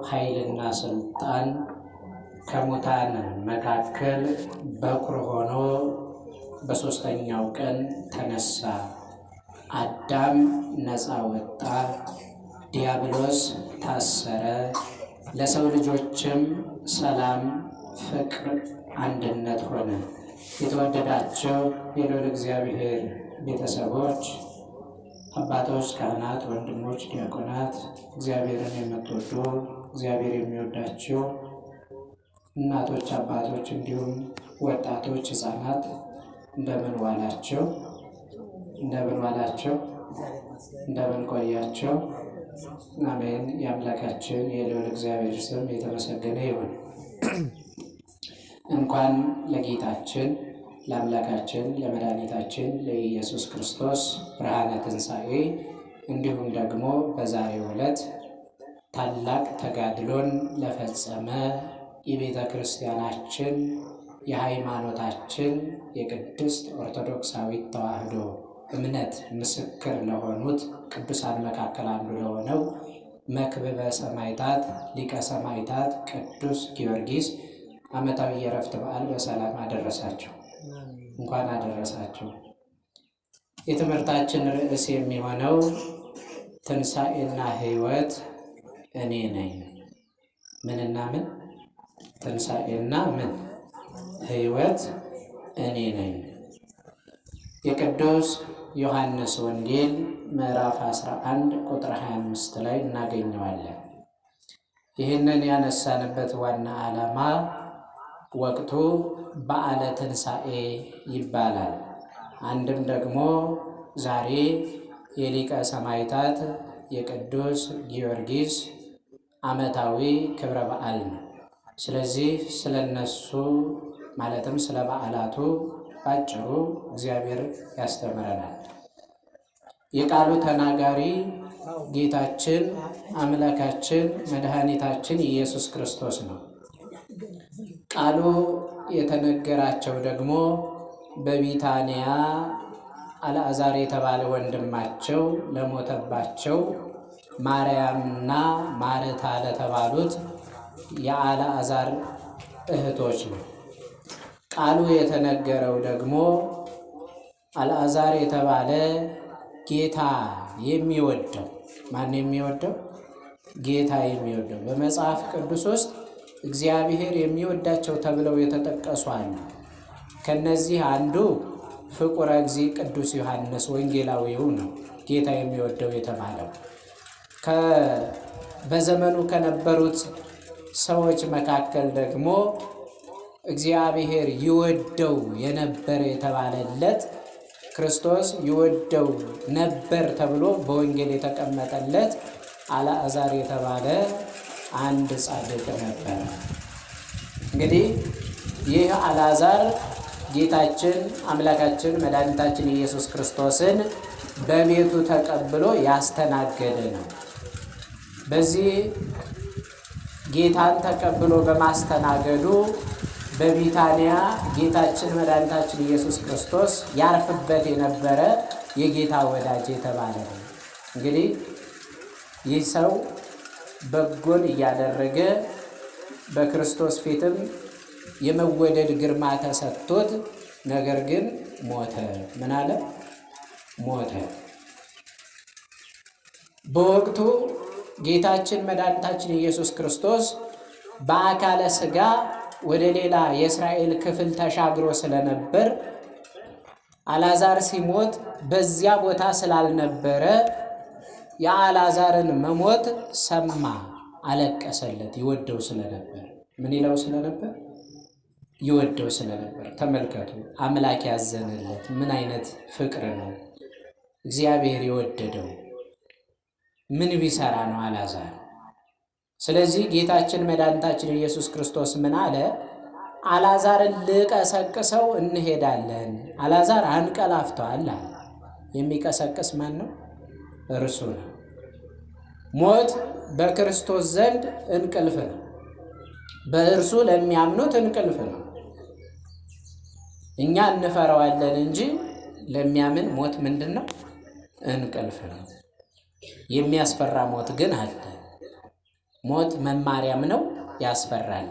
ኃይልና ስልጣን ከሙታን መካከል በኩር ሆኖ በሦስተኛው ቀን ተነሳ። አዳም ነፃ ወጣ፣ ዲያብሎስ ታሰረ። ለሰው ልጆችም ሰላም፣ ፍቅር፣ አንድነት ሆነ። የተወደዳቸው የልዑል እግዚአብሔር ቤተሰቦች፣ አባቶች፣ ካህናት፣ ወንድሞች፣ ዲያቆናት፣ እግዚአብሔርን የምትወዱ እግዚአብሔር የሚወዳቸው እናቶች፣ አባቶች እንዲሁም ወጣቶች፣ ሕፃናት እንደምን ዋላቸው? እንደምን ዋላቸው? እንደምን ቆያቸው? አሜን። የአምላካችን የልዑል እግዚአብሔር ስም የተመሰገነ ይሁን። እንኳን ለጌታችን ለአምላካችን ለመድኃኒታችን ለኢየሱስ ክርስቶስ ብርሃነ ትንሣኤ እንዲሁም ደግሞ በዛሬው ዕለት ታላቅ ተጋድሎን ለፈጸመ የቤተ ክርስቲያናችን የሃይማኖታችን የቅድስት ኦርቶዶክሳዊት ተዋሕዶ እምነት ምስክር ለሆኑት ቅዱሳን መካከል አንዱ ለሆነው መክብበ ሰማዕታት ሊቀ ሰማዕታት ቅዱስ ጊዮርጊስ ዓመታዊ የዕረፍት በዓል በሰላም አደረሳቸው። እንኳን አደረሳቸው። የትምህርታችን ርዕስ የሚሆነው ትንሣኤና ሕይወት እኔ ነኝ። ምንና ምን? ትንሣኤና ምን? ሕይወት እኔ ነኝ። የቅዱስ ዮሐንስ ወንጌል ምዕራፍ 11 ቁጥር 25 ላይ እናገኘዋለን። ይህንን ያነሳንበት ዋና ዓላማ ወቅቱ በዓለ ትንሣኤ ይባላል። አንድም ደግሞ ዛሬ የሊቀ ሰማዕታት የቅዱስ ጊዮርጊስ ዓመታዊ ክብረ በዓል ነው። ስለዚህ ስለነሱ ማለትም ስለ በዓላቱ ባጭሩ እግዚአብሔር ያስተምረናል። የቃሉ ተናጋሪ ጌታችን አምላካችን መድኃኒታችን ኢየሱስ ክርስቶስ ነው። ቃሉ የተነገራቸው ደግሞ በቢታንያ አልዓዛር የተባለ ወንድማቸው ለሞተባቸው ማርያምና ማርታ ለተባሉት የአልዓዛር እህቶች ነው። ቃሉ የተነገረው ደግሞ አልዓዛር የተባለ ጌታ የሚወደው ማን የሚወደው? ጌታ የሚወደው። በመጽሐፍ ቅዱስ ውስጥ እግዚአብሔር የሚወዳቸው ተብለው የተጠቀሱ አሉ። ከነዚህ አንዱ ፍቁረ እግዚእ ቅዱስ ዮሐንስ ወንጌላዊው ነው ጌታ የሚወደው የተባለው። በዘመኑ ከነበሩት ሰዎች መካከል ደግሞ እግዚአብሔር ይወደው የነበረ የተባለለት ክርስቶስ ይወደው ነበር ተብሎ በወንጌል የተቀመጠለት አልዓዛር የተባለ አንድ ጻድቅ ነበር። እንግዲህ ይህ አልዓዛር ጌታችን አምላካችን መድኃኒታችን ኢየሱስ ክርስቶስን በቤቱ ተቀብሎ ያስተናገደ ነው። በዚህ ጌታን ተቀብሎ በማስተናገዱ በቢታንያ ጌታችን መድኃኒታችን ኢየሱስ ክርስቶስ ያርፍበት የነበረ የጌታ ወዳጅ የተባለ ነው። እንግዲህ ይህ ሰው በጎን እያደረገ በክርስቶስ ፊትም የመወደድ ግርማ ተሰጥቶት ነገር ግን ሞተ። ምን አለ? ሞተ። በወቅቱ ጌታችን መድኃኒታችን ኢየሱስ ክርስቶስ በአካለ ሥጋ ወደ ሌላ የእስራኤል ክፍል ተሻግሮ ስለነበር አልዓዛር ሲሞት በዚያ ቦታ ስላልነበረ የአልዓዛርን መሞት ሰማ፣ አለቀሰለት። ይወደው ስለነበር። ምን ይለው ስለነበር? ይወደው ስለነበር። ተመልከቱ፣ አምላክ ያዘነለት ምን አይነት ፍቅር ነው! እግዚአብሔር የወደደው ምን ቢሰራ ነው አልዓዛር? ስለዚህ ጌታችን መድኃኒታችን ኢየሱስ ክርስቶስ ምን አለ? አልዓዛርን ልቀሰቅሰው እንሄዳለን። አልዓዛር አንቀላፍቷል አለ። የሚቀሰቅስ ማን ነው? እርሱ ነው። ሞት በክርስቶስ ዘንድ እንቅልፍ ነው። በእርሱ ለሚያምኑት እንቅልፍ ነው። እኛ እንፈራዋለን እንጂ ለሚያምን ሞት ምንድን ነው? እንቅልፍ ነው። የሚያስፈራ ሞት ግን አለ። ሞት መማሪያም ነው፣ ያስፈራል።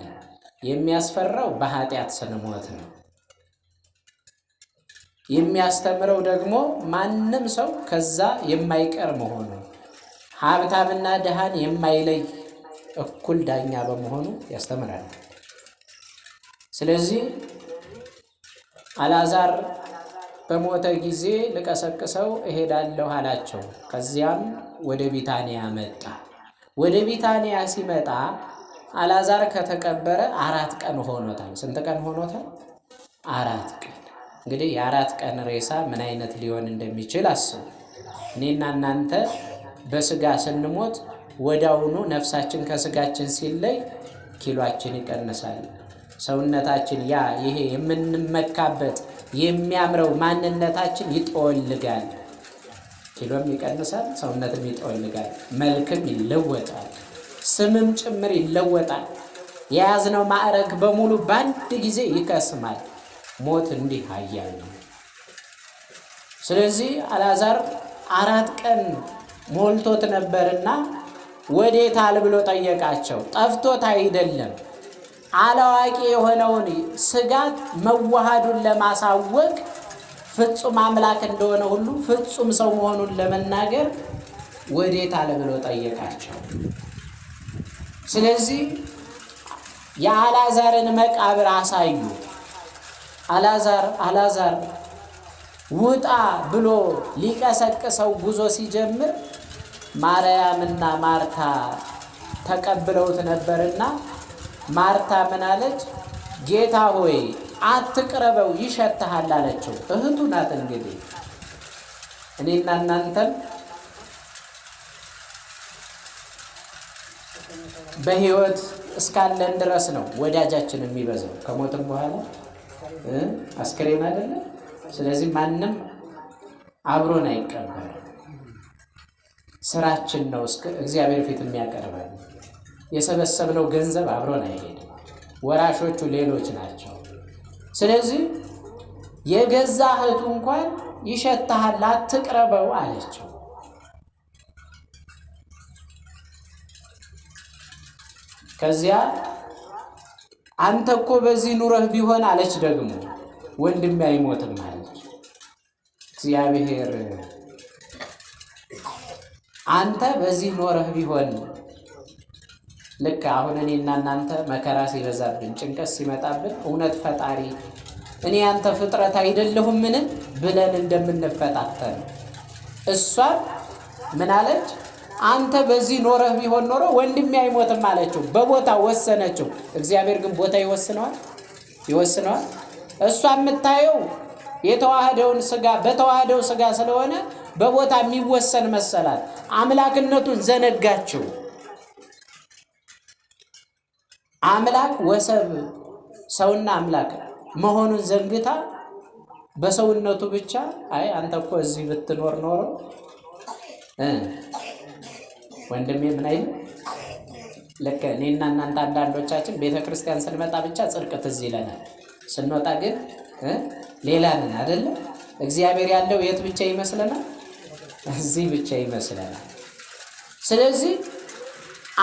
የሚያስፈራው በኃጢአት ስንሞት ነው። የሚያስተምረው ደግሞ ማንም ሰው ከዛ የማይቀር መሆኑ ሀብታምና ድሃን የማይለይ እኩል ዳኛ በመሆኑ ያስተምራል። ስለዚህ አልዓዛር በሞተ ጊዜ ልቀሰቅሰው እሄዳለሁ አላቸው። ከዚያም ወደ ቢታንያ መጣ። ወደ ቢታንያ ሲመጣ አልዓዛር ከተቀበረ 4 ቀን ሆኖታል። ስንት ቀን ሆኖታል? 4 ቀን። እንግዲህ የ4 ቀን ሬሳ ምን አይነት ሊሆን እንደሚችል አስቡ። እኔና እናንተ በስጋ ስንሞት ወዲያውኑ ነፍሳችን ከስጋችን ሲለይ ኪሎአችን ይቀንሳል። ሰውነታችን ይሄ የምንመካበት የሚያምረው ማንነታችን ይጠወልጋል። ኪሎም ይቀንሳል፣ ሰውነትም ይጠወልጋል፣ መልክም ይለወጣል፣ ስምም ጭምር ይለወጣል። የያዝነው ማዕረግ በሙሉ በአንድ ጊዜ ይከስማል። ሞት እንዲህ ኃያል ነው። ስለዚህ አልዓዛር 4 ቀን ሞልቶት ነበርና ወዴት አለ ብሎ ጠየቃቸው። ጠፍቶት አይደለም፣ አላዋቂ የሆነውን ስጋት መዋሃዱን ለማሳወቅ ፍጹም አምላክ እንደሆነ ሁሉ ፍጹም ሰው መሆኑን ለመናገር ወዴት አለ ብሎ ጠየቃቸው። ስለዚህ የአልዓዛርን መቃብር አሳዩ። አልዓዛር ውጣ ብሎ ሊቀሰቅሰው ጉዞ ሲጀምር ማርያምና ማርታ ተቀብለውት ነበርና ማርታ ምን አለች? ጌታ ሆይ አትቅረበው ይሸተሃል አለችው። እህቱ ናት። እንግዲህ እኔና እናንተም በህይወት እስካለን ድረስ ነው ወዳጃችን የሚበዛው። ከሞትም በኋላ አስክሬን አይደለም። ስለዚህ ማንም አብሮን አይቀበልም። ስራችን ነው እስከ እግዚአብሔር ፊት የሚያቀርበን። የሰበሰብነው ገንዘብ አብሮን አይሄድም። ወራሾቹ ሌሎች ናቸው። ስለዚህ የገዛ እህቱ እንኳን ይሸተሃል አትቅረበው አለችው። ከዚያ አንተ እኮ በዚህ ኑረህ ቢሆን አለች። ደግሞ ወንድሜ አይሞትም አለች። እግዚአብሔር አንተ በዚህ ኖረህ ቢሆን ልክ አሁን እኔና እናንተ መከራ ሲበዛብን ጭንቀት ሲመጣብን እውነት ፈጣሪ እኔ አንተ ፍጥረት አይደለሁምን ብለን እንደምንፈታተን እሷ ምን አለች? አንተ በዚህ ኖረህ ቢሆን ኖሮ ወንድሜ አይሞትም አለችው። በቦታ ወሰነችው። እግዚአብሔር ግን ቦታ ይወስነዋል። እሷ የምታየው የተዋህደውን ስጋ በተዋህደው ስጋ ስለሆነ በቦታ የሚወሰን መሰላት። አምላክነቱን ዘነጋችው። አምላክ ወሰብ ሰውና አምላክ መሆኑን ዘንግታ በሰውነቱ ብቻ አይ አንተ እኮ እዚህ ብትኖር ኖሮ ወንድሜ ምን አይል ለከ እኔና እናንተ አንዳንዶቻችን ቤተክርስቲያን ስንመጣ ብቻ ጽድቅ ትዝ ይለናል። ስንወጣ ግን ሌላ ነን አይደል? እግዚአብሔር ያለው የት ብቻ ይመስለናል? እዚህ ብቻ ይመስለናል። ስለዚህ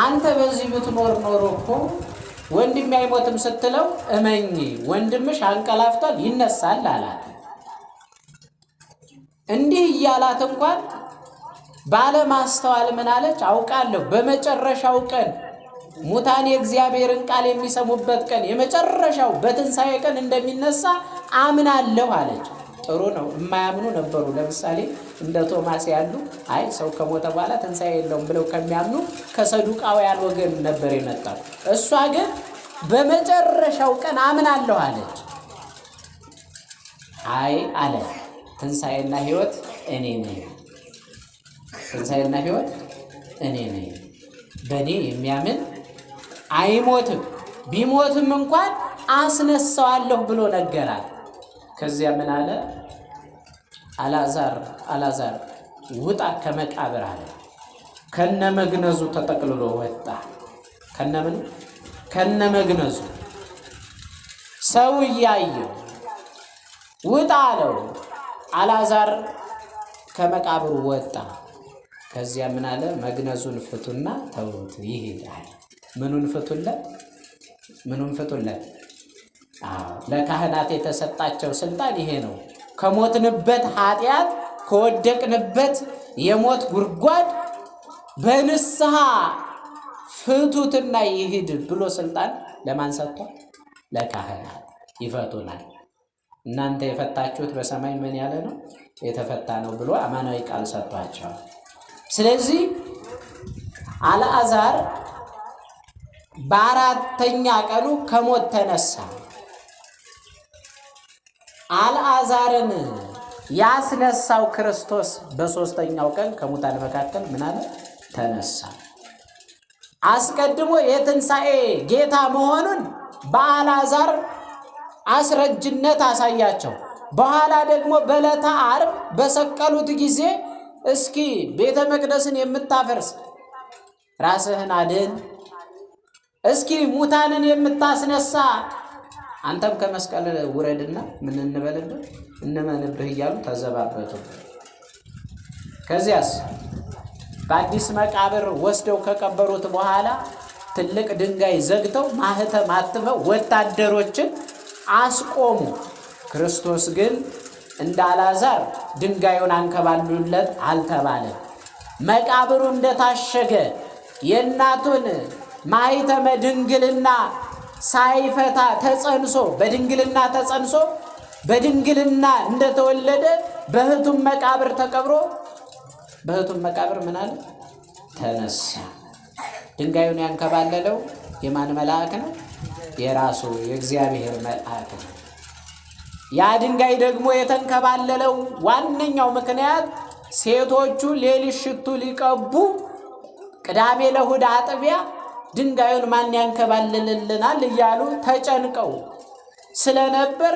አንተ በዚህ ብትኖር ኖሮ እኮ ወንድሜ አይሞትም ስትለው እመኚ ወንድምሽ አንቀላፍቷል ይነሳል አላት። እንዲህ እያላት እንኳን ባለማስተዋል ምን አለች? አውቃለሁ በመጨረሻው ቀን ሙታን የእግዚአብሔርን ቃል የሚሰሙበት ቀን የመጨረሻው በትንሣኤ ቀን እንደሚነሳ አምናለሁ አለች። ጥሩ ነው። የማያምኑ ነበሩ። ለምሳሌ እንደ ቶማስ ያሉ አይ ሰው ከሞተ በኋላ ትንሣኤ የለውም ብለው ከሚያምኑ ከሰዱቃውያን ወገን ነበር የመጣው። እሷ ግን በመጨረሻው ቀን አምናለሁ አለች። አይ አለ ትንሣኤና ሕይወት እኔ ነኝ። ትንሣኤና ሕይወት እኔ ነኝ። በእኔ የሚያምን አይሞትም፣ ቢሞትም እንኳን አስነሳዋለሁ ብሎ ነገራት። ከዚያ ምን አለ? አልዓዛር ውጣ ከመቃብር አለ። ከነመግነዙ ተጠቅልሎ ወጣ። ከነመግነዙ ሰው እያየው ውጣ አለው። አልዓዛር ከመቃብሩ ወጣ። ከዚያ ምን አለ? መግነዙን ፍቱና ተውት ይሄዳል። ምኑን ፍቱለት? ለካህናት የተሰጣቸው ስልጣን ይሄ ነው። ከሞትንበት ኃጢአት ከወደቅንበት የሞት ጉድጓድ በንስሐ ፍቱትና ይሂድ ብሎ ስልጣን ለማን ሰጥቷል? ለካህናት። ይፈቱናል። እናንተ የፈታችሁት በሰማይ ምን ያለ ነው? የተፈታ ነው ብሎ አማናዊ ቃል ሰጥቷቸዋል። ስለዚህ አልዓዛር በአራተኛ ቀኑ ከሞት ተነሳ። አልዓዛርን ያስነሳው ክርስቶስ በሶስተኛው ቀን ከሙታን መካከል ምን አለ? ተነሳ። አስቀድሞ የትንሣኤ ጌታ መሆኑን በአልዓዛር አስረጅነት አሳያቸው። በኋላ ደግሞ በዕለተ ዓርብ በሰቀሉት ጊዜ እስኪ ቤተ መቅደስን የምታፈርስ ራስህን አድን፣ እስኪ ሙታንን የምታስነሳ አንተም ከመስቀል ውረድና ምን እንበልብህ እንመንብህ እያሉ ተዘባበቱ። ከዚያስ በአዲስ መቃብር ወስደው ከቀበሩት በኋላ ትልቅ ድንጋይ ዘግተው ማህተም አትመው ወታደሮችን አስቆሙ። ክርስቶስ ግን እንደ አልዓዛር ድንጋዩን አንከባሉለት አልተባለም። መቃብሩ እንደታሸገ የእናቱን ማኅተመ ድንግልና ሳይፈታ ተጸንሶ በድንግልና እንደተወለደ በሕቱም መቃብር ተቀብሮ በሕቱም መቃብር ምን አለ? ተነሳ። ድንጋዩን ያንከባለለው የማን መልአክ ነው? የራሱ የእግዚአብሔር መልአክ ነው። ያ ድንጋይ ደግሞ የተንከባለለው ዋነኛው ምክንያት ሴቶቹ ሌሊት ሽቱ ሊቀቡ ቅዳሜ ለእሑድ አጥቢያ ድንጋዩን ማን ያንከባልልልናል እያሉ ተጨንቀው ስለነበር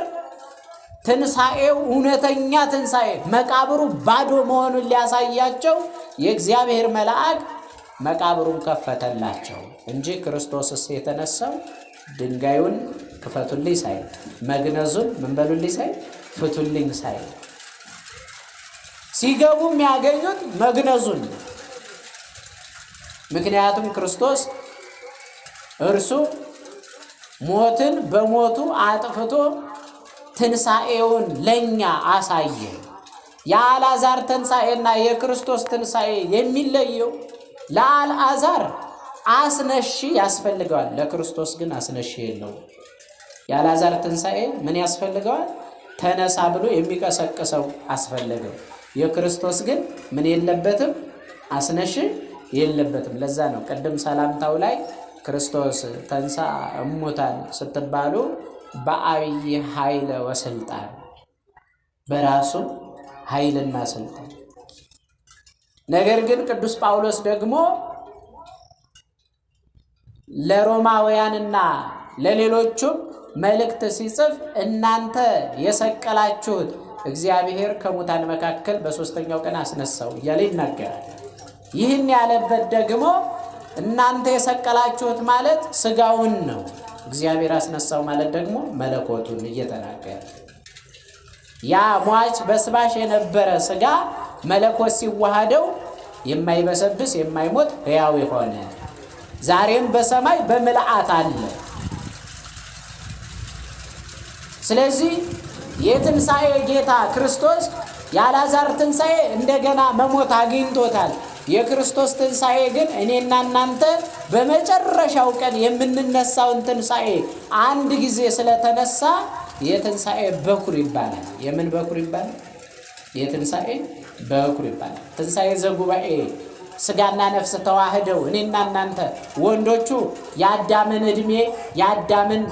ትንሣኤው እውነተኛ ትንሣኤ መቃብሩ ባዶ መሆኑን ሊያሳያቸው የእግዚአብሔር መልአክ መቃብሩን ከፈተላቸው እንጂ ክርስቶስስ የተነሳው ድንጋዩን ክፈቱልኝ ሳይል መግነዙን ምን በሉልኝ ሳይል ፍቱልኝ ሳይል ሲገቡ የሚያገኙት መግነዙን። ምክንያቱም ክርስቶስ እርሱ ሞትን በሞቱ አጥፍቶ ትንሣኤውን ለኛ አሳየ። የአልዓዛር ትንሣኤና የክርስቶስ ትንሣኤ የሚለየው ለአልዓዛር አስነሺ ያስፈልገዋል፣ ለክርስቶስ ግን አስነሺ የለውም። የአልዓዛር ትንሣኤ ምን ያስፈልገዋል? ተነሳ ብሎ የሚቀሰቅሰው አስፈልገው። የክርስቶስ ግን ምን የለበትም? አስነሺ የለበትም። ለዛ ነው ቅድም ሰላምታው ላይ ክርስቶስ ተንሳ እሙታን ስትባሉ በአብይ ኃይለ ወስልጣን፣ በራሱ ኃይልና ስልጣን። ነገር ግን ቅዱስ ጳውሎስ ደግሞ ለሮማውያንና ለሌሎቹም መልእክት ሲጽፍ እናንተ የሰቀላችሁት እግዚአብሔር ከሙታን መካከል በሶስተኛው ቀን አስነሳው እያለ ይናገራል። ይህን ያለበት ደግሞ እናንተ የሰቀላችሁት ማለት ስጋውን ነው፣ እግዚአብሔር አስነሳው ማለት ደግሞ መለኮቱን እየተናገረ ያ ሟች በስባሽ የነበረ ስጋ መለኮት ሲዋሃደው የማይበሰብስ የማይሞት ሕያው የሆነ ዛሬም በሰማይ በምልአት አለ። ስለዚህ የትንሣኤ ጌታ ክርስቶስ የአልዓዛር ትንሣኤ እንደገና መሞት አግኝቶታል። የክርስቶስ ትንሣኤ ግን እኔና እናንተ በመጨረሻው ቀን የምንነሳውን ትንሣኤ አንድ ጊዜ ስለተነሳ የትንሣኤ በኩር ይባላል። የምን በኩር ይባላል? የትንሣኤ በኩር ይባላል። ትንሣኤ ዘጉባኤ ስጋና ነፍስ ተዋህደው እኔና እናንተ ወንዶቹ የአዳምን ዕድሜ የአዳምን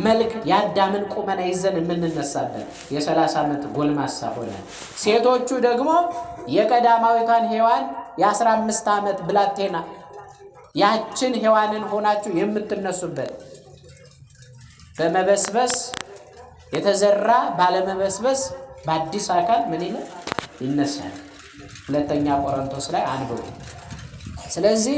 መልክ የአዳምን ቁመና ይዘን የምንነሳበት የ30 ዓመት ጎልማሳ ሆነ፣ ሴቶቹ ደግሞ የቀዳማዊቷን ሔዋን የ15 ዓመት ብላቴና ያችን ሔዋንን ሆናችሁ የምትነሱበት በመበስበስ የተዘራ ባለመበስበስ በአዲስ አካል ምን ይላል? ይነሳል። ሁለተኛ ቆሮንቶስ ላይ አንብቡ። ስለዚህ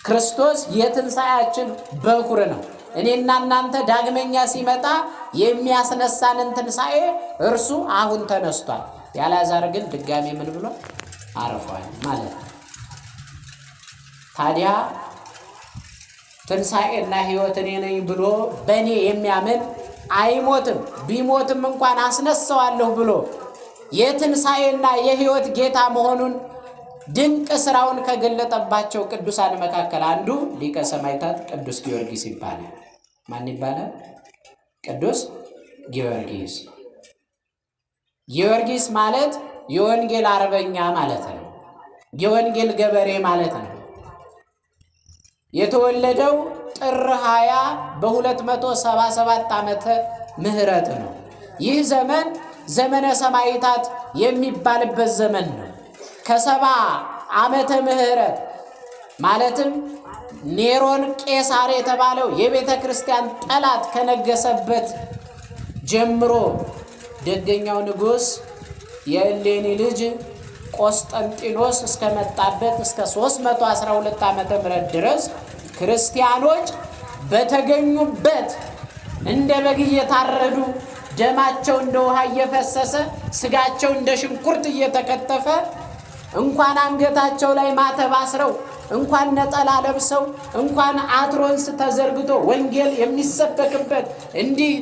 ክርስቶስ የትንሣኤያችን በኩር ነው። እኔና እናንተ ዳግመኛ ሲመጣ የሚያስነሳንን ትንሣኤ እርሱ አሁን ተነስቷል። የአልዓዛር ግን ድጋሜ ምን ብሎ አረፏል ማለት ነው። ታዲያ ትንሣኤና ሕይወት እኔ ነኝ ብሎ በእኔ የሚያምን አይሞትም፣ ቢሞትም እንኳን አስነሳዋለሁ ብሎ የትንሣኤና የሕይወት ጌታ መሆኑን ድንቅ ሥራውን ከገለጠባቸው ቅዱሳን መካከል አንዱ ሊቀ ሰማዕታት ቅዱስ ጊዮርጊስ ይባላል። ማን ይባላል? ቅዱስ ጊዮርጊስ። ጊዮርጊስ ማለት የወንጌል አርበኛ ማለት ነው። የወንጌል ገበሬ ማለት ነው። የተወለደው ጥር 20 በ277 ዓመተ ምህረት ነው። ይህ ዘመን ዘመነ ሰማዕታት የሚባልበት ዘመን ነው። ከ70 ዓመተ ምህረት ማለትም ኔሮን ቄሳር የተባለው የቤተ ክርስቲያን ጠላት ከነገሰበት ጀምሮ ደገኛው ንጉሥ የእሌኒ ልጅ ቆስጠንጢኖስ እስከመጣበት እስከ 312 ዓመተ ምህረት ድረስ ክርስቲያኖች በተገኙበት እንደ በግ እየታረዱ ደማቸው እንደ ውሃ እየፈሰሰ ስጋቸው እንደ ሽንኩርት እየተከተፈ እንኳን አንገታቸው ላይ ማተብ አስረው እንኳን ነጠላ ለብሰው እንኳን አትሮንስ ተዘርግቶ ወንጌል የሚሰበክበት እንዲህ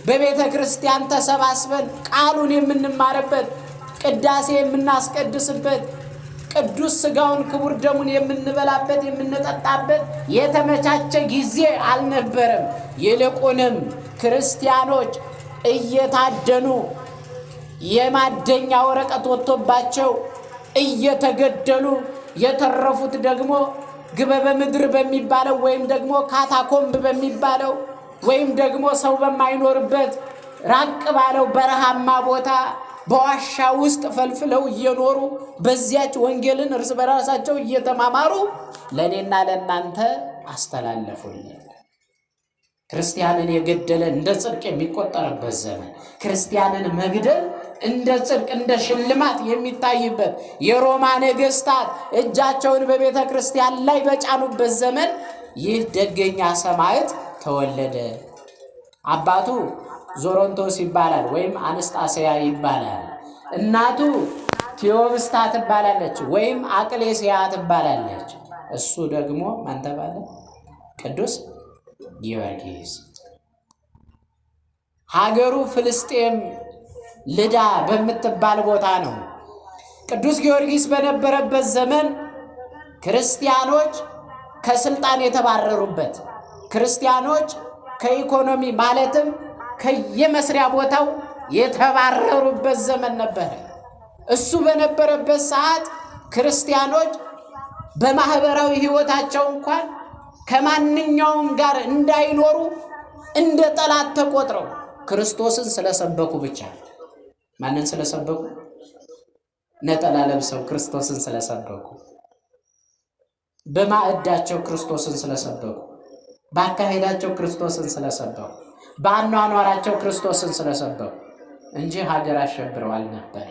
በቤተ ክርስቲያን ተሰባስበን ቃሉን የምንማርበት ቅዳሴ የምናስቀድስበት ቅዱስ ሥጋውን ክቡር ደሙን የምንበላበት የምንጠጣበት የተመቻቸ ጊዜ አልነበረም። ይልቁንም ክርስቲያኖች እየታደኑ የማደኛ ወረቀት ወጥቶባቸው እየተገደሉ የተረፉት ደግሞ ግበበ ምድር በሚባለው ወይም ደግሞ ካታኮምብ በሚባለው ወይም ደግሞ ሰው በማይኖርበት ራቅ ባለው በረሃማ ቦታ በዋሻ ውስጥ ፈልፍለው እየኖሩ በዚያች ወንጌልን እርስ በራሳቸው እየተማማሩ ለኔና ለናንተ አስተላለፉልን። ክርስቲያንን የገደለ እንደ ጽድቅ የሚቆጠርበት ዘመን፣ ክርስቲያንን መግደል እንደ ጽድቅ እንደ ሽልማት የሚታይበት፣ የሮማ ነገስታት እጃቸውን በቤተ ክርስቲያን ላይ በጫኑበት ዘመን ይህ ደገኛ ሰማዕት ተወለደ። አባቱ ዞሮንቶስ ይባላል ወይም አንስጣሴያ ይባላል። እናቱ ቴዎብስታ ትባላለች ወይም አቅሌስያ ትባላለች። እሱ ደግሞ ማን ተባለ? ቅዱስ ጊዮርጊስ። ሀገሩ ፍልስጤም ልዳ በምትባል ቦታ ነው። ቅዱስ ጊዮርጊስ በነበረበት ዘመን ክርስቲያኖች ከስልጣን የተባረሩበት፣ ክርስቲያኖች ከኢኮኖሚ ማለትም ከየመስሪያ ቦታው የተባረሩበት ዘመን ነበረ። እሱ በነበረበት ሰዓት ክርስቲያኖች በማህበራዊ ሕይወታቸው እንኳን ከማንኛውም ጋር እንዳይኖሩ እንደ ጠላት ተቆጥረው ክርስቶስን ስለሰበኩ ብቻ። ማንን ስለሰበኩ? ነጠላ ለብሰው ክርስቶስን ስለሰበኩ፣ በማዕዳቸው ክርስቶስን ስለሰበኩ፣ በአካሄዳቸው ክርስቶስን ስለሰበኩ፣ በአኗኗራቸው ክርስቶስን ስለሰበኩ እንጂ ሀገር አሸብረው አልነበረ።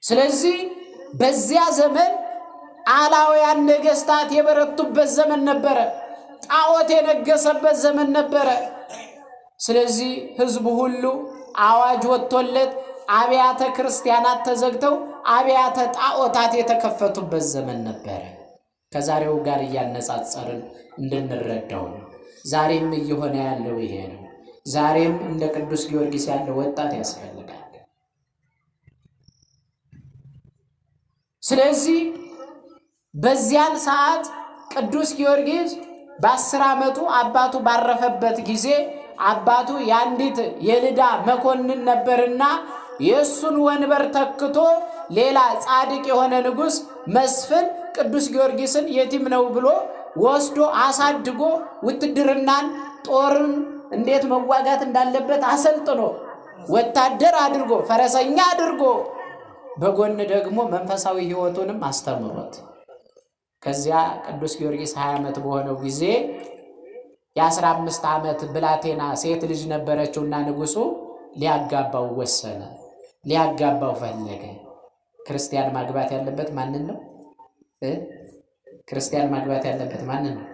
ስለዚህ በዚያ ዘመን አላውያን ነገስታት የበረቱበት ዘመን ነበረ። ጣዖት የነገሰበት ዘመን ነበረ። ስለዚህ ህዝቡ ሁሉ አዋጅ ወጥቶለት አብያተ ክርስቲያናት ተዘግተው አብያተ ጣዖታት የተከፈቱበት ዘመን ነበረ። ከዛሬው ጋር እያነጻጸርን እንድንረዳው ነው። ዛሬም እየሆነ ያለው ይሄ ነው። ዛሬም እንደ ቅዱስ ጊዮርጊስ ያለ ወጣት ያስፈልጋል። ስለዚህ በዚያን ሰዓት ቅዱስ ጊዮርጊስ በ10 ዓመቱ አባቱ ባረፈበት ጊዜ አባቱ የአንዲት የልዳ መኮንን ነበርና የእሱን ወንበር ተክቶ ሌላ ጻድቅ የሆነ ንጉሥ መስፍን ቅዱስ ጊዮርጊስን የቲም ነው ብሎ ወስዶ አሳድጎ ውትድርናን ጦርን እንዴት መዋጋት እንዳለበት አሰልጥኖ ወታደር አድርጎ ፈረሰኛ አድርጎ በጎን ደግሞ መንፈሳዊ ሕይወቱንም አስተምሮት ከዚያ ቅዱስ ጊዮርጊስ 20 ዓመት በሆነው ጊዜ የ15 ዓመት ብላቴና ሴት ልጅ ነበረችውና ንጉሱ ሊያጋባው ወሰነ። ሊያጋባው ፈለገ። ክርስቲያን ማግባት ያለበት ማንን ነው? ክርስቲያን ማግባት ያለበት ማንን ነው?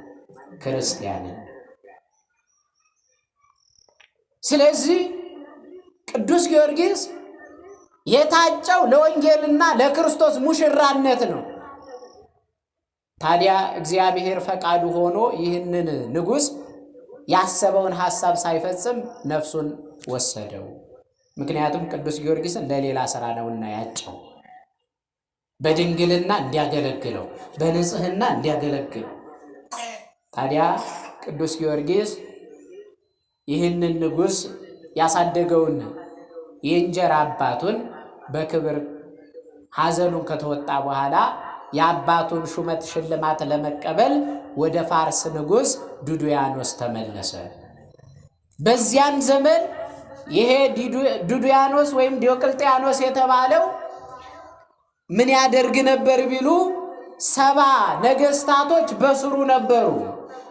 ክርስቲያንን። ስለዚህ ቅዱስ ጊዮርጊስ ። የታጨው ለወንጌልና ለክርስቶስ ሙሽራነት ነው። ታዲያ እግዚአብሔር ፈቃዱ ሆኖ ይህንን ንጉሥ ያሰበውን ሐሳብ ሳይፈጽም ነፍሱን ወሰደው። ምክንያቱም ቅዱስ ጊዮርጊስን ለሌላ ሥራ ነውና ያጨው፣ በድንግልና እንዲያገለግለው፣ በንጽህና እንዲያገለግለው። ታዲያ ቅዱስ ጊዮርጊስ ይህንን ንጉሥ ያሳደገውን የእንጀራ አባቱን በክብር ሐዘኑን ከተወጣ በኋላ የአባቱን ሹመት ሽልማት ለመቀበል ወደ ፋርስ ንጉሥ ዱዱያኖስ ተመለሰ። በዚያን ዘመን ይሄ ዱዱያኖስ ወይም ዲዮቅልጥያኖስ የተባለው ምን ያደርግ ነበር ቢሉ 70 ነገስታቶች በስሩ ነበሩ።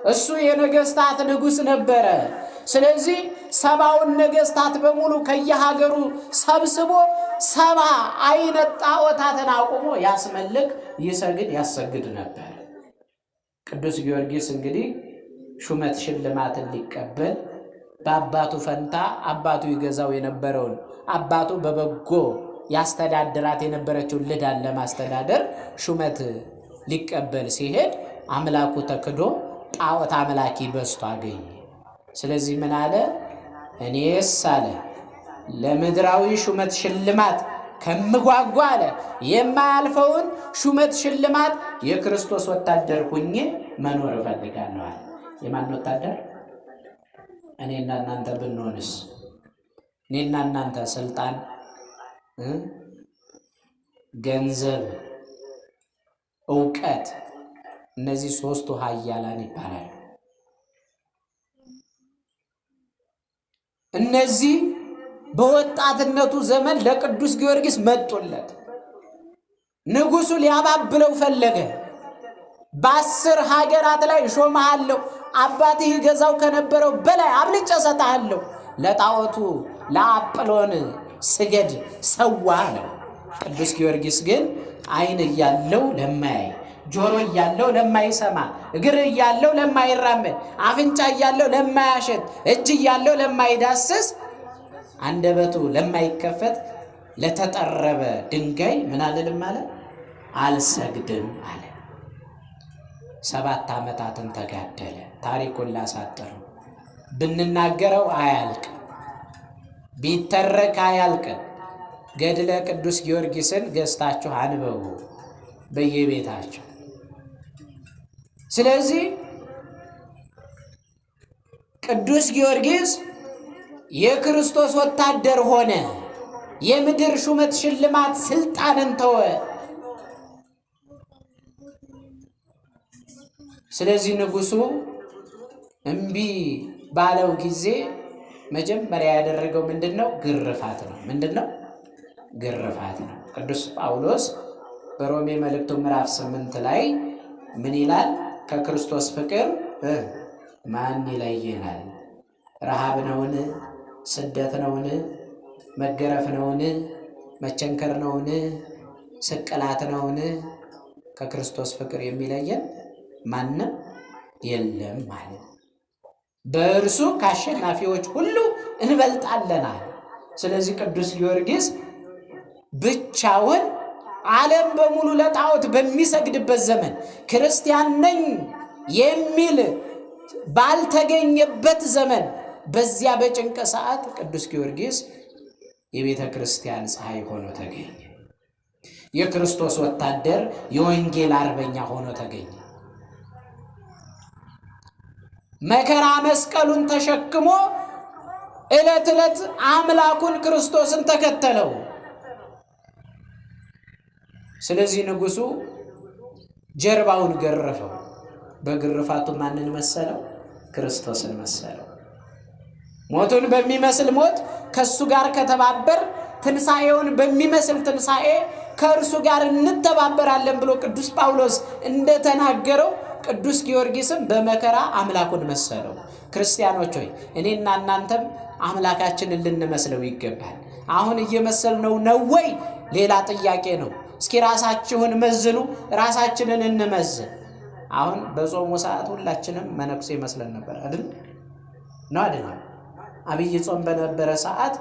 እሱ የነገስታት ንጉሥ ነበረ። ስለዚህ 70ውን ነገስታት በሙሉ ከየሀገሩ ሰብስቦ 70 አይነት ጣዖታትን አቁሞ ያስመልክ፣ ይሰግድ፣ ያሰግድ ነበር። ቅዱስ ጊዮርጊስ እንግዲህ ሹመት ሽልማትን ሊቀበል በአባቱ ፈንታ አባቱ ይገዛው የነበረውን አባቱ በበጎ ያስተዳድራት የነበረችውን ልዳን ለማስተዳደር ሹመት ሊቀበል ሲሄድ አምላኩ ተክዶ ጣዖት አምላኪ በዝቶ አገኘ። ስለዚህ ምን አለ? እኔስ አለ ለምድራዊ ሹመት ሽልማት ከምጓጓ አለ የማያልፈውን ሹመት ሽልማት የክርስቶስ ወታደር ሁኜ መኖር እፈልጋለሁ አለ። የማን ወታደር? እኔና እናንተ ብንሆንስ? እኔና እናንተ ስልጣን፣ ገንዘብ፣ ዕውቀት፣ እነዚህ ሶስቱ ኃያላን ይባላሉ። እነዚህ በወጣትነቱ ዘመን ለቅዱስ ጊዮርጊስ መጡለት። ንጉሡ ሊያባብለው ፈለገ። በ10 ሀገራት ላይ ሾመሃለሁ፣ አባትህ ይገዛው ከነበረው በላይ አብልጬ እሰጥሃለሁ፣ ለጣዖቱ ለአጵሎን ስገድ ሰዋ ነው። ቅዱስ ጊዮርጊስ ግን ዓይን እያለው ለማያይ፣ ጆሮ እያለው ለማይሰማ፣ እግር እያለው ለማይራመድ፣ አፍንጫ እያለው ለማያሸት፣ እጅ እያለው ለማይዳስስ፣ አንደበቱ ለማይከፈት ለተጠረበ ድንጋይ ምን አልልም አለ? አልሰግድም አለ። 7 ዓመታትን ተጋደለ። ታሪኩን ላሳጥረው ብንናገረው አያልቅ፣ ቢተረክ አያልቅ። ገድለ ቅዱስ ጊዮርጊስን ገዝታችሁ አንበቡ በየቤታችሁ። ስለዚህ ቅዱስ ጊዮርጊስ የክርስቶስ ወታደር ሆነ። የምድር ሹመት ሽልማት ስልጣንን ተወ። ስለዚህ ንጉሡ እምቢ ባለው ጊዜ መጀመሪያ ያደረገው ምንድነው? ግርፋት ነው። ምንድነው? ግርፋት ነው። ቅዱስ ጳውሎስ በሮሜ መልእክቱ ምዕራፍ 8 ላይ ምን ይላል? ከክርስቶስ ፍቅር ማን ይለየናል? ረሃብ ነውን? ስደት ነውን? መገረፍ ነውን? መቸንከር ነውን? ስቅላት ነውን? ከክርስቶስ ፍቅር የሚለየን ማንም የለም ማለት። በእርሱ ከአሸናፊዎች ሁሉ እንበልጣለናል። ስለዚህ ቅዱስ ጊዮርጊስ ብቻውን ዓለም በሙሉ ለጣዖት በሚሰግድበት ዘመን ክርስቲያን ነኝ የሚል ባልተገኘበት ዘመን በዚያ በጭንቅ ሰዓት ቅዱስ ጊዮርጊስ የቤተ ክርስቲያን ፀሐይ ሆኖ ተገኘ። የክርስቶስ ወታደር፣ የወንጌል አርበኛ ሆኖ ተገኘ። መከራ መስቀሉን ተሸክሞ ዕለት ዕለት አምላኩን ክርስቶስን ተከተለው። ስለዚህ ንጉሡ ጀርባውን ገረፈው። በግርፋቱ ማንን መሰለው? ክርስቶስን መሰለው። ሞቱን በሚመስል ሞት ከእሱ ጋር ከተባበር፣ ትንሣኤውን በሚመስል ትንሣኤ ከእርሱ ጋር እንተባበራለን ብሎ ቅዱስ ጳውሎስ እንደተናገረው ቅዱስ ጊዮርጊስም በመከራ አምላኩን መሰለው። ክርስቲያኖች ሆይ እኔና እናንተም አምላካችንን ልንመስለው ይገባል። አሁን እየመሰልነው ነው ወይ? ሌላ ጥያቄ ነው። እስኪ ራሳችሁን መዝኑ፣ ራሳችንን እንመዝን። አሁን በጾሙ ሰዓት ሁላችንም መነኩሴ መስለን ነበር አይደል? ነው አይደል? አብይ ጾም በነበረ ሰዓት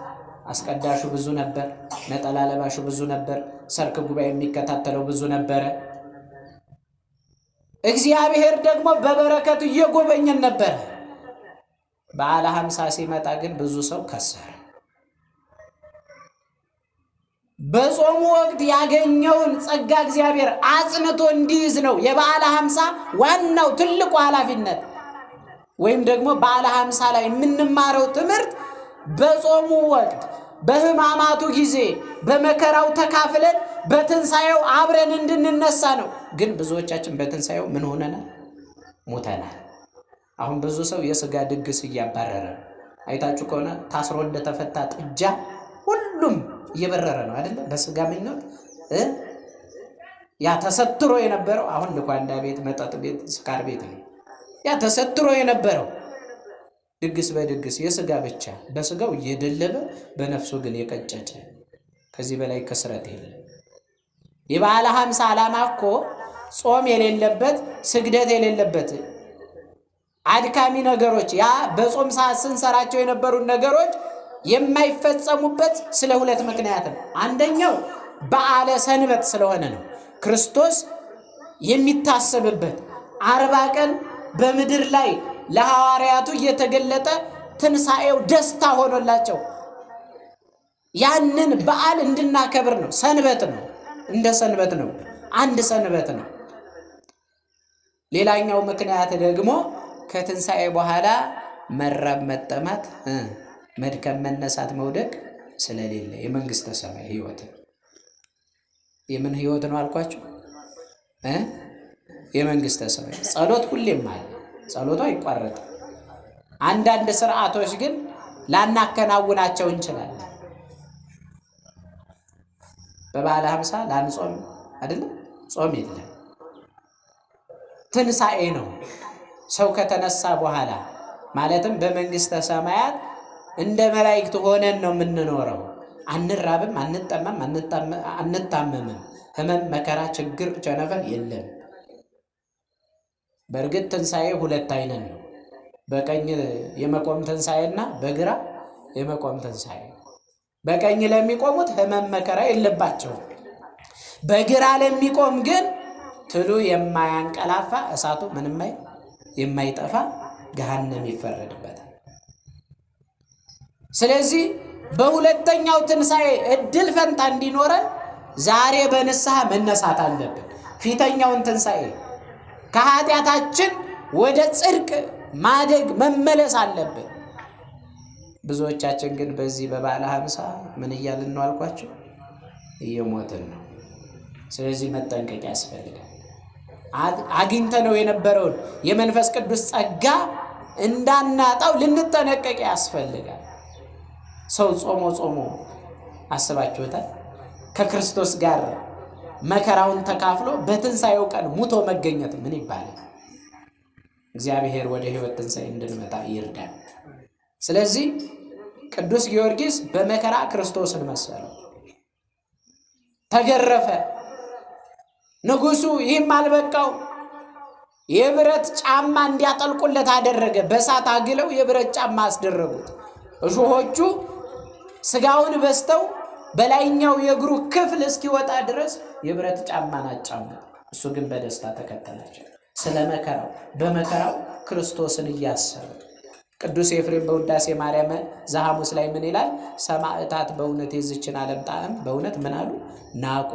አስቀዳሹ ብዙ ነበር፣ ነጠላ ለባሹ ብዙ ነበር፣ ሰርክ ጉባኤ የሚከታተለው ብዙ ነበረ። እግዚአብሔር ደግሞ በበረከቱ እየጎበኘን ነበር። በዓለ ሃምሳ ሲመጣ ግን ብዙ ሰው ከሰረ። በጾሙ ወቅት ያገኘውን ጸጋ እግዚአብሔር አጽንቶ እንዲይዝ ነው የበዓለ ሃምሳ ዋናው ትልቁ ኃላፊነት። ወይም ደግሞ በዓለ ሃምሳ ላይ የምንማረው ትምህርት በጾሙ ወቅት በሕማማቱ ጊዜ በመከራው ተካፍለን በትንሣኤው አብረን እንድንነሳ ነው። ግን ብዙዎቻችን በትንሣኤው ምን ሆነናል? ሞተናል። አሁን ብዙ ሰው የሥጋ ድግስ እያባረረ ነው። አይታችሁ ከሆነ ታስሮ እንደተፈታ ጥጃ ሁሉም እየበረረ ነው አይደል? በሥጋ ምኞት ያ ተሰትሮ የነበረው አሁን ልኳንዳ ቤት፣ መጠጥ ቤት፣ ስካር ቤት ነው። ያ ተሰትሮ የነበረው ድግስ በድግስ የሥጋ ብቻ በሥጋው እየደለበ በነፍሱ ግን የቀጨጨ ከዚህ በላይ ከስረት የለም። የበዓለ ሃምሳ ዓላማ እኮ ጾም የሌለበት ስግደት የሌለበት አድካሚ ነገሮች ያ በጾም ሰዓት ስንሰራቸው የነበሩ ነገሮች የማይፈጸሙበት ስለ ሁለት ምክንያት ነው። አንደኛው በዓለ ሰንበት ስለሆነ ነው። ክርስቶስ የሚታሰብበት 40 ቀን በምድር ላይ ለሐዋርያቱ እየተገለጠ ትንሣኤው ደስታ ሆኖላቸው ያንን በዓል እንድናከብር ነው። ሰንበት ነው፣ እንደ ሰንበት ነው፣ አንድ ሰንበት ነው። ሌላኛው ምክንያት ደግሞ ከትንሣኤ በኋላ መራብ፣ መጠማት፣ መድከም፣ መነሳት፣ መውደቅ ስለሌለ የመንግሥተ ሰማይ ሕይወት ነው። የምን ሕይወት ነው አልኳችሁ? የመንግሥተ ሰማይ ጸሎት ሁሌም አለ። ጸሎቱ አይቋረጥም። አንዳንድ ስርዓቶች ግን ላናከናውናቸው እንችላለን። በበዓለ ሃምሳ ላንጾም አይደለም፣ ጾም የለም። ትንሣኤ ነው። ሰው ከተነሳ በኋላ ማለትም በመንግሥተ ሰማያት እንደ መላእክት ሆነን ነው የምንኖረው። አንራብም፣ አንጠማም፣ አንታመምም። ህመም፣ መከራ፣ ችግር፣ ቸነፈር የለም። በእርግጥ ትንሣኤ ሁለት አይነት ነው። በቀኝ የመቆም ትንሣኤና በግራ የመቆም ትንሣኤ። በቀኝ ለሚቆሙት ህመም፣ መከራ የለባቸውም። በግራ ለሚቆም ግን ትሉ የማያንቀላፋ እሳቱ ምንም የማይጠፋ ገሃነም ይፈረድበታል። ስለዚህ በሁለተኛው ትንሣኤ እድል ፈንታ እንዲኖረን ዛሬ በንስሐ መነሳት አለብን። ፊተኛውን ትንሣኤ ከኃጢአታችን ወደ ጽድቅ ማደግ መመለስ አለብን። ብዙዎቻችን ግን በዚህ በበዓለ ሃምሳ ምን እያልን ነው አልኳቸው? እየሞትን ነው። ስለዚህ መጠንቀቅ ያስፈልጋል። አግኝተነው የነበረውን የመንፈስ ቅዱስ ጸጋ እንዳናጣው ልንጠነቀቅ ያስፈልጋል። ሰው ጾሞ አስባችሁታል? ከክርስቶስ ጋር መከራውን ተካፍሎ በትንሣኤው ቀን ሙቶ መገኘት ምን ይባላል? እግዚአብሔር ወደ ሕይወት ትንሣኤ እንድንመጣ ይርዳል። ስለዚህ ቅዱስ ጊዮርጊስ በመከራ ክርስቶስን መሰለው፣ ተገረፈ። ንጉሡ ይህም አልበቃው፣ የብረት ጫማ እንዲያጠልቁለት አደረገ። በእሳት አግለው የብረት ጫማ አስደረጉት። እሾሆቹ ስጋውን በስተው በላይኛው የእግሩ ክፍል እስኪወጣ ድረስ የብረት ጫማ ናጫሙ። እሱ ግን በደስታ ተከተላቸው። ስለ መከራው በመከራው ክርስቶስን እያሰበ ቅዱስ ኤፍሬም በውዳሴ ማርያም ዘሐሙስ ላይ ምን ይላል? ሰማዕታት በእውነት የዝችን ዓለም ጣዕም በእውነት ምን አሉ? ናቁ፣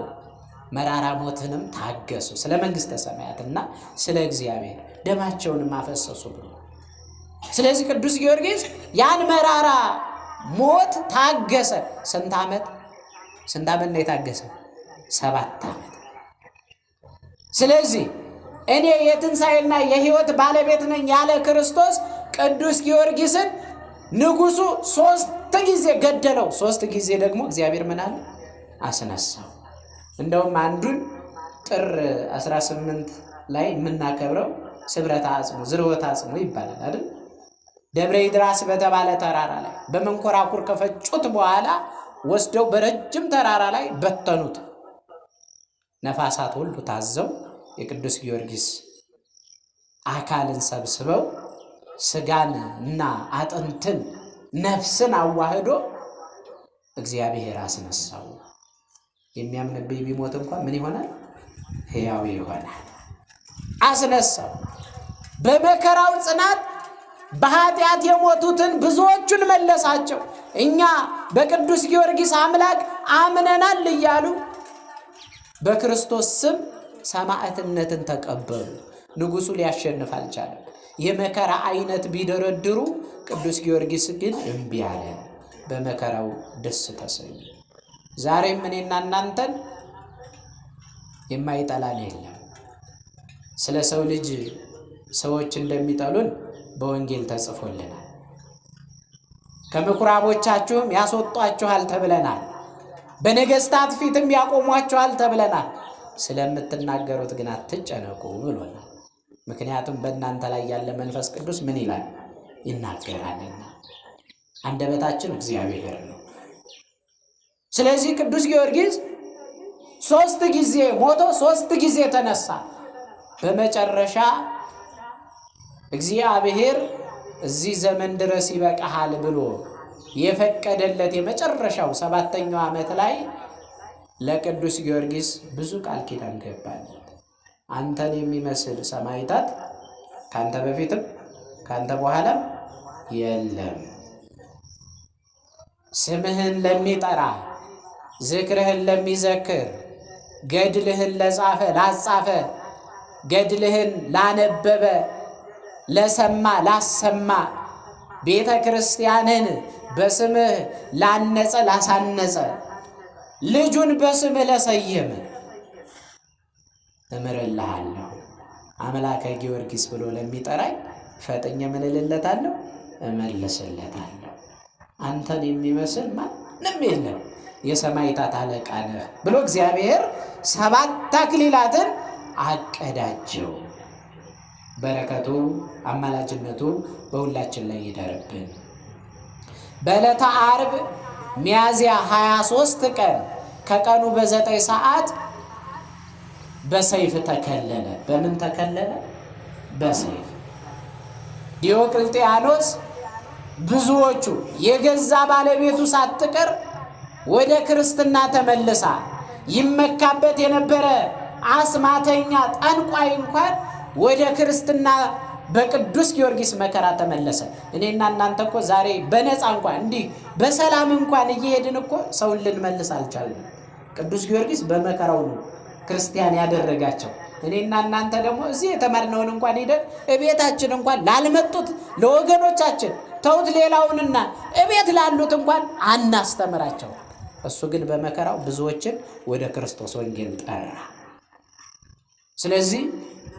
መራራ ሞትንም ታገሱ፣ ስለ መንግሥተ ሰማያትና ስለ እግዚአብሔር ደማቸውንም አፈሰሱ ብሎ። ስለዚህ ቅዱስ ጊዮርጊስ ያን መራራ ሞት ታገሰ። ስንት ዓመት ነው የታገሰ? 7 ዓመት። ስለዚህ እኔ የትንሣኤና የሕይወት ባለቤት ነኝ ያለ ክርስቶስ ቅዱስ ጊዮርጊስን ንጉሡ 3 ጊዜ ገደለው። 3 ጊዜ ደግሞ እግዚአብሔር ምን አለ? አስነሳው። እንደውም አንዱን ጥር 18 ላይ የምናከብረው ስብረተ አጽሙ ዝርወተ አጽሙ ይባላል አይደል? ደብረ ይድራስ በተባለ ተራራ ላይ በመንኮራኩር ከፈጩት በኋላ ወስደው በረጅም ተራራ ላይ በተኑት። ነፋሳት ሁሉ ታዘው የቅዱስ ጊዮርጊስ አካልን ሰብስበው ስጋን እና አጥንትን ነፍስን አዋህዶ እግዚአብሔር አስነሳው። የሚያምንብኝ ቢሞት እንኳን ምን ይሆናል? ሕያው ይሆናል። አስነሳው። በመከራው ጽናት በኃጢአት የሞቱትን ብዙዎቹን መለሳቸው። እኛ በቅዱስ ጊዮርጊስ አምላክ አምነናል እያሉ በክርስቶስ ስም ሰማዕትነትን ተቀበሉ። ንጉሡ ሊያሸንፍ አልቻለም። የመከራ አይነት ቢደረድሩ ቅዱስ ጊዮርጊስ ግን እምቢ አለ። በመከራው ደስ ተሰኘ። ዛሬም እኔና እናንተን የማይጠላን የለም። ስለ ሰው ልጅ ሰዎች እንደሚጠሉን በወንጌል ተጽፎልናል። ከምኩራቦቻችሁም ያስወጧችኋል ተብለናል። በነገሥታት ፊትም ያቆሟችኋል ተብለናል። ስለምትናገሩት ግን አትጨነቁ ብሎናል። ምክንያቱም በእናንተ ላይ ያለ መንፈስ ቅዱስ ምን ይላል? ይናገራልና። አንደበታችን እግዚአብሔር ነው። ስለዚህ ቅዱስ ጊዮርጊስ 3 ጊዜ ሞቶ 3 ጊዜ ተነሳ። በመጨረሻ እግዚአብሔር እዚህ ዘመን ድረስ ይበቃሃል ብሎ የፈቀደለት የመጨረሻው 7ኛው ዓመት ላይ ለቅዱስ ጊዮርጊስ ብዙ ቃል ኪዳን ገባለት። አንተን የሚመስል ሰማዕታት ካንተ በፊትም ካንተ በኋላም የለም። ስምህን ለሚጠራ ዝክርህን ለሚዘክር ገድልህን ለጻፈ ላጻፈ ገድልህን ላነበበ ለሰማ ላሰማ ቤተ ክርስቲያንን በስምህ ላነጸ ላሳነጸ ልጁን በስምህ ለሰየመ እምርልሃለሁ አምላከ ጊዮርጊስ ብሎ ለሚጠራኝ ፈጥኜ ምን እልለታለሁ? እመልስለታለሁ። አንተን የሚመስል ማንም የለም፣ የሰማዕታት አለቃ ነህ ብሎ እግዚአብሔር 7 አክሊላትን አቀዳጀው። በረከቱ አማላጅነቱ በሁላችን ላይ ይደርብን። በዕለተ ዓርብ ሚያዝያ 23 ቀን ከቀኑ በ9 ሰዓት በሰይፍ ተከለለ። በምን ተከለለ? በሰይፍ። ዲዮቅልጥያኖስ ብዙዎቹ የገዛ ባለቤቱ ሳትቀር ወደ ክርስትና ተመልሳ ይመካበት የነበረ አስማተኛ ጠንቋይ እንኳን ወደ ክርስትና በቅዱስ ጊዮርጊስ መከራ ተመለሰ። እኔና እናንተ እኮ ዛሬ በነፃ እንኳን እንዲህ በሰላም እንኳን እየሄድን እኮ ሰውን ልንመልስ አልቻልንም። ቅዱስ ጊዮርጊስ በመከራው ነው ክርስቲያን ያደረጋቸው። እኔና እናንተ ደግሞ እዚህ የተማርነውን እንኳን ሄደን እቤታችን እንኳን ላልመጡት ለወገኖቻችን ተውት ሌላውንና እቤት ላሉት እንኳን አናስተምራቸው። እሱ ግን በመከራው ብዙዎችን ወደ ክርስቶስ ወንጌል ጠራ። ስለዚህ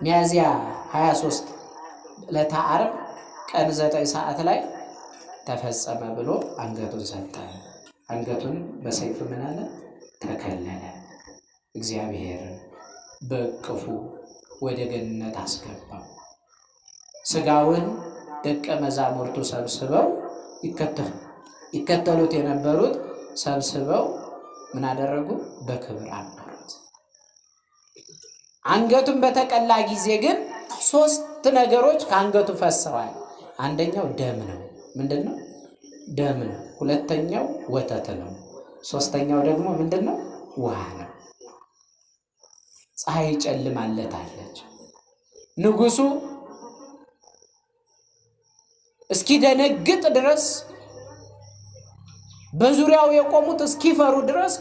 ሚያዝያ 23 ዕለተ ዓርብ ቀን 9 ሰዓት ላይ ተፈጸመ ብሎ አንገቱን ሰጠ። አንገቱን በሰይፍ ምን አለ? ተከለለ። እግዚአብሔር በእቅፉ ወደ ገነት አስገባው። ሥጋውን ደቀ መዛሙርቱ ሰብስበው ይከተሉት የነበሩት ሰብስበው ምን አደረጉ? በክብር አኖሩት። አንገቱን በተቀላ ጊዜ ግን 3 ነገሮች ከአንገቱ ፈሰዋል። አንደኛው ደም ነው። ምንድነው? ደም ነው። ሁለተኛው ወተት ነው። ሶስተኛው ደግሞ ምንድነው? ውሃ ነው። ፀሐይ ጨልማለታለች። ንጉሡ እስኪደነግጥ ድረስ በዙሪያው የቆሙት እስኪፈሩ ድረስ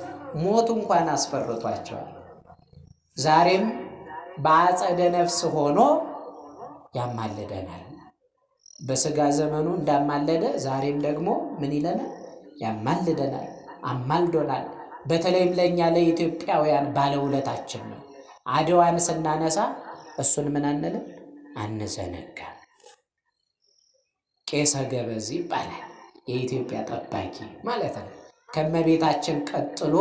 ሞት እንኳን አስፈርቷቸዋል። ዛሬም በአጸደ ነፍስ ሆኖ ያማልደናል። በሥጋ ዘመኑ እንዳማለደ ዛሬም ደግሞ ምን ይለናል? ያማልደናል፣ አማልዶናል። በተለይም ለእኛ ለኢትዮጵያውያን ባለውለታችን ነው። አድዋን ስናነሳ እሱን ምን አንልም? አንዘነጋም። ቄሰ ገበዝ ይባላል። የኢትዮጵያ ጠባቂ ማለት ነው። ከመቤታችን ቀጥሎ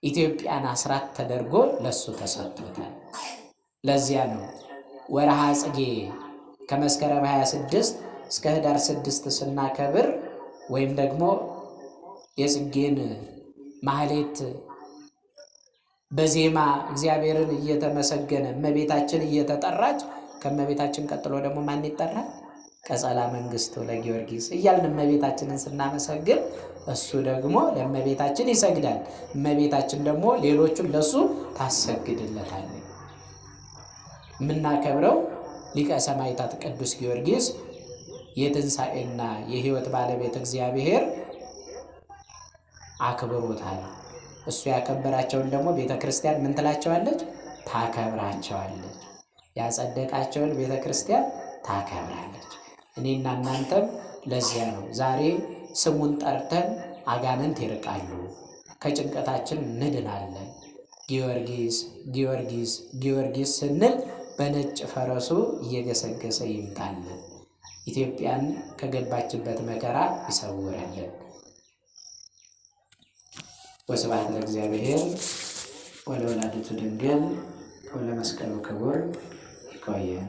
ኢትዮጵያን አስራት ተደርጎ ለሱ ተሰጥቶታል። ለዚያ ነው ወርሃ ጽጌ ከመስከረም 26 እስከ ህዳር 6 ስናከብር ወይም ደግሞ የጽጌን ማህሌት በዜማ እግዚአብሔርን እየተመሰገነ እመቤታችን እየተጠራች ከእመቤታችን ቀጥሎ ደግሞ ማን ይጠራል? ቀጸላ መንግስቱ ለጊዮርጊስ እያልን እመቤታችንን ስናመሰግን እሱ ደግሞ ለእመቤታችን ይሰግዳል። እመቤታችን ደግሞ ሌሎቹን ለሱ ታሰግድለታለች። የምናከብረው ሊቀ ሰማዕታት ቅዱስ ጊዮርጊስ የትንሣኤና የሕይወት ባለቤት እግዚአብሔር አክብሮታል። እሱ ያከበራቸውን ደግሞ ቤተ ክርስቲያን ምን ትላቸዋለች? ታከብራቸዋለች። ያጸደቃቸውን ቤተ ክርስቲያን ታከብራለች። እኔና እናንተም ለዚያ ነው ዛሬ ስሙን ጠርተን አጋንንት ይርቃሉ፣ ከጭንቀታችን እንድናለን። ጊዮርጊስ ጊዮርጊስ ጊዮርጊስ ስንል በነጭ ፈረሱ እየገሰገሰ ይምጣልን፣ ኢትዮጵያን ከገባችበት መከራ ይሰውረልን። ወስብሐት ለእግዚአብሔር ወለወላዲቱ ድንግል ወለመስቀሉ ክቡር። ይቆየን።